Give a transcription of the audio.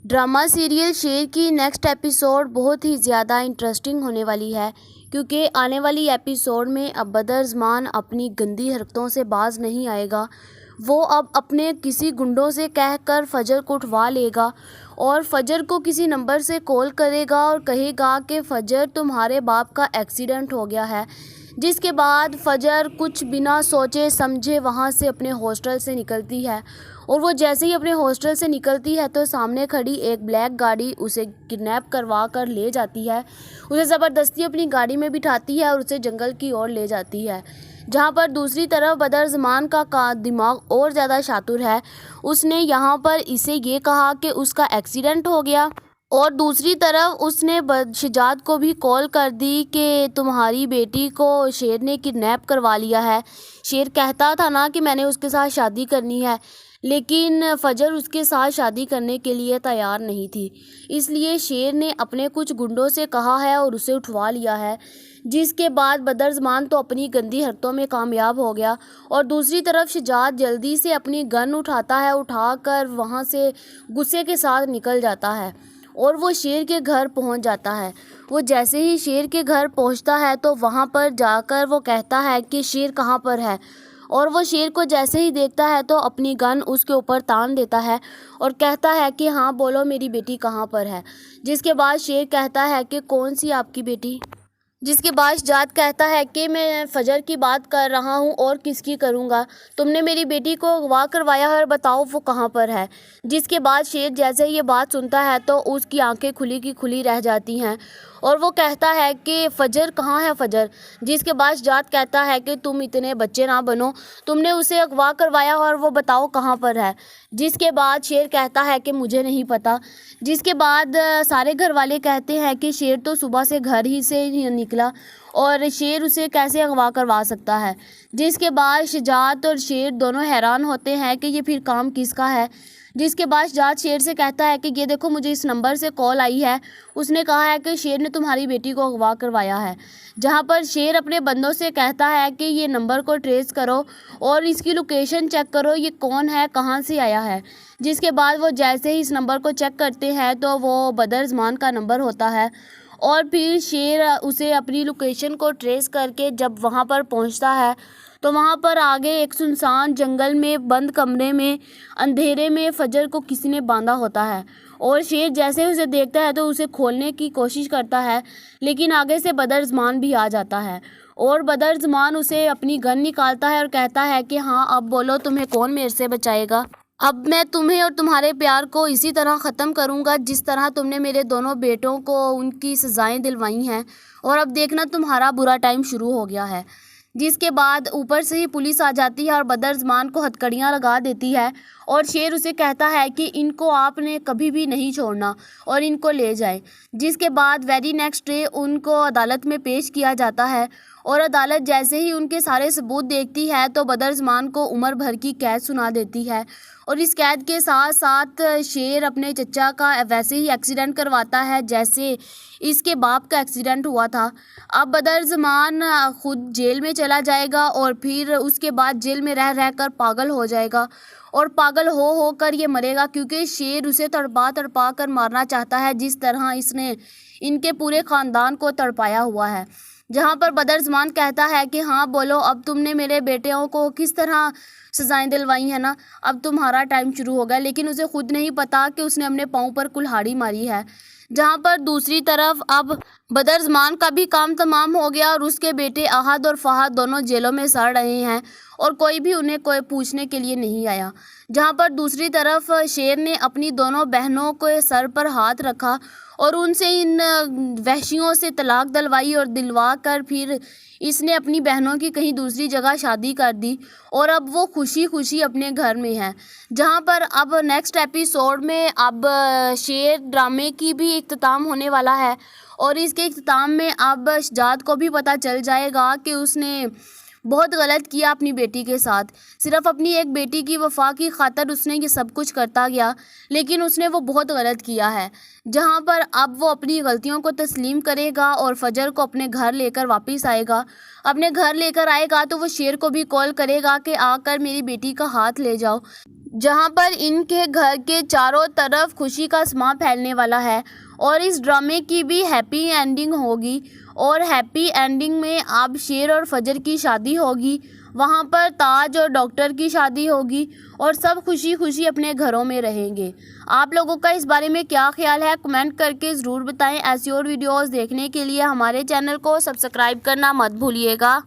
Drama serial شیر کی next episode بہت ہی زیادہ انٹرسٹنگ ہونے والی ہے، کیونکہ آنے والی ایپیسوڈ میں اب بدرزمان اپنی گندی حرکتوں سے باز نہیں آئے گا۔ وہ اب اپنے کسی گنڈوں سے کہہ کر فجر کو اٹھوا لے گا اور فجر کو کسی نمبر سے کال کرے گا اور کہے گا کہ فجر تمہارے باپ کا ایکسیڈنٹ ہو گیا ہے، جس کے بعد فجر کچھ بنا سوچے سمجھے وہاں سے اپنے ہاسٹل سے نکلتی ہے، اور وہ جیسے ہی اپنے ہاسٹل سے نکلتی ہے تو سامنے کھڑی ایک بلیک گاڑی اسے کڈنیپ کروا کر لے جاتی ہے، اسے زبردستی اپنی گاڑی میں بٹھاتی ہے اور اسے جنگل کی اور لے جاتی ہے، جہاں پر دوسری طرف بدرزمان کا دماغ اور زیادہ شاتر ہے۔ اس نے یہاں پر اسے یہ کہا کہ اس کا ایکسیڈنٹ ہو گیا، اور دوسری طرف اس نے شجاعت کو بھی کال کر دی کہ تمہاری بیٹی کو شیر نے کڈنیپ کروا لیا ہے۔ شیر کہتا تھا نا کہ میں نے اس کے ساتھ شادی کرنی ہے، لیکن فجر اس کے ساتھ شادی کرنے کے لیے تیار نہیں تھی، اس لیے شیر نے اپنے کچھ گنڈوں سے کہا ہے اور اسے اٹھوا لیا ہے، جس کے بعد بدرزمان تو اپنی گندی حرکتوں میں کامیاب ہو گیا، اور دوسری طرف شجاعت جلدی سے اپنی گن اٹھاتا ہے، اٹھا کر وہاں سے غصے کے ساتھ نکل جاتا ہے اور وہ شیر کے گھر پہنچ جاتا ہے۔ وہ جیسے ہی شیر کے گھر پہنچتا ہے تو وہاں پر جا کر وہ کہتا ہے کہ شیر کہاں پر ہے، اور وہ شیر کو جیسے ہی دیکھتا ہے تو اپنی گن اس کے اوپر تان دیتا ہے اور کہتا ہے کہ ہاں بولو میری بیٹی کہاں پر ہے، جس کے بعد شیر کہتا ہے کہ کون سی آپ کی بیٹی، جس کے بعد شجاعت کہتا ہے کہ میں فجر کی بات کر رہا ہوں اور کس کی کروں گا، تم نے میری بیٹی کو اغوا کروایا ہے اور بتاؤ وہ کہاں پر ہے، جس کے بعد شیر جیسے یہ بات سنتا ہے تو اس کی آنکھیں کھلی کی کھلی رہ جاتی ہیں اور وہ کہتا ہے کہ فجر کہاں ہے فجر، جس کے بعد شجاعت کہتا ہے کہ تم اتنے بچے نہ بنو، تم نے اسے اغوا کروایا اور وہ بتاؤ کہاں پر ہے، جس کے بعد شیر کہتا ہے کہ مجھے نہیں پتا، جس کے بعد سارے گھر والے کہتے ہیں کہ شیر تو صبح سے گھر ہی سے نکلا اور شیر اسے کیسے اغوا کروا سکتا ہے، جس کے بعد شجاعت اور شیر دونوں حیران ہوتے ہیں کہ یہ پھر کام کس کا ہے، جس کے بعد شجاعت شیر سے کہتا ہے کہ یہ دیکھو مجھے اس نمبر سے کال آئی ہے، اس نے کہا ہے کہ شیر نے تمہاری بیٹی کو اغوا کروایا ہے، جہاں پر شیر اپنے بندوں سے کہتا ہے کہ یہ نمبر کو ٹریس کرو اور اس کی لوکیشن چیک کرو، یہ کون ہے کہاں سے آیا ہے، جس کے بعد وہ جیسے ہی اس نمبر کو چیک کرتے ہیں تو وہ بدرزمان کا نمبر ہوتا ہے، اور پھر شیر اسے اپنی لوکیشن کو ٹریس کر کے جب وہاں پر پہنچتا ہے تو وہاں پر آگے ایک سنسان جنگل میں بند کمرے میں اندھیرے میں فجر کو کسی نے باندھا ہوتا ہے، اور شیر جیسے اسے دیکھتا ہے تو اسے کھولنے کی کوشش کرتا ہے، لیکن آگے سے بدرزمان بھی آ جاتا ہے اور بدرزمان اسے اپنی گن نکالتا ہے اور کہتا ہے کہ ہاں اب بولو تمہیں کون میرے سے بچائے گا، اب میں تمہیں اور تمہارے پیار کو اسی طرح ختم کروں گا جس طرح تم نے میرے دونوں بیٹوں کو ان کی سزائیں دلوائی ہیں، اور اب دیکھنا تمہارا برا ٹائم شروع ہو گیا ہے، جس کے بعد اوپر سے ہی پولیس آ جاتی ہے اور بدرزمان کو ہتکڑیاں لگا دیتی ہے، اور شیر اسے کہتا ہے کہ ان کو آپ نے کبھی بھی نہیں چھوڑنا اور ان کو لے جائیں، جس کے بعد ویری نیکسٹ ڈے ان کو عدالت میں پیش کیا جاتا ہے، اور عدالت جیسے ہی ان کے سارے ثبوت دیکھتی ہے تو بدرزمان کو عمر بھر کی قید سنا دیتی ہے، اور اس قید کے ساتھ ساتھ شیر اپنے چچا کا ویسے ہی ایکسیڈنٹ کرواتا ہے جیسے اس کے باپ کا ایکسیڈنٹ ہوا تھا۔ اب بدرزمان خود جیل میں چلا جائے گا اور پھر اس کے بعد جیل میں رہ رہ کر پاگل ہو جائے گا، اور پاگل ہو کر یہ مرے گا کیونکہ شیر اسے تڑپا تڑپا کر مارنا چاہتا ہے جس طرح اس نے ان کے پورے خاندان کو تڑپایا ہوا ہے، جہاں پر بدرزمان کہتا ہے کہ ہاں بولو اب تم نے میرے بیٹوں کو کس طرح سزائیں دلوائی ہیں نا، اب تمہارا ٹائم شروع ہو گیا، لیکن اسے خود نہیں پتا کہ اس نے اپنے پاؤں پر کلہاڑی ماری ہے، جہاں پر دوسری طرف اب بدرزمان کا بھی کام تمام ہو گیا اور اس کے بیٹے احد اور فہد دونوں جیلوں میں سڑ رہے ہیں اور کوئی بھی انہیں کوئی پوچھنے کے لیے نہیں آیا، جہاں پر دوسری طرف شیر نے اپنی دونوں بہنوں کے سر پر ہاتھ رکھا اور ان سے ان وحشیوں سے طلاق دلوائی اور دلوا کر پھر اس نے اپنی بہنوں کی کہیں دوسری جگہ شادی کر دی، اور اب وہ خوشی خوشی اپنے گھر میں ہے، جہاں پر اب نیکسٹ ایپیسوڈ میں اب شیر ڈرامے کی بھی اختتام ہونے والا ہے، اور اس کے اختتام میں اب شجاعت کو بھی پتہ چل جائے گا کہ اس نے بہت غلط کیا اپنی بیٹی کے ساتھ، صرف اپنی ایک بیٹی کی وفا کی خاطر اس نے یہ سب کچھ کرتا گیا، لیکن اس نے وہ بہت غلط کیا ہے، جہاں پر اب وہ اپنی غلطیوں کو تسلیم کرے گا اور فجر کو اپنے گھر لے کر واپس آئے گا، اپنے گھر لے کر آئے گا تو وہ شیر کو بھی کال کرے گا کہ آ کر میری بیٹی کا ہاتھ لے جاؤ، جہاں پر ان کے گھر کے چاروں طرف خوشی کا سماں پھیلنے والا ہے اور اس ڈرامے کی بھی ہیپی اینڈنگ ہوگی اور ہیپی اینڈنگ میں اب شیر اور فجر کی شادی ہوگی، وہاں پر تاج اور ڈاکٹر کی شادی ہوگی اور سب خوشی خوشی اپنے گھروں میں رہیں گے۔ آپ لوگوں کا اس بارے میں کیا خیال ہے کمنٹ کر کے ضرور بتائیں۔ ایسی اور ویڈیوز دیکھنے کے لیے ہمارے چینل کو سبسکرائب کرنا مت بھولیے گا۔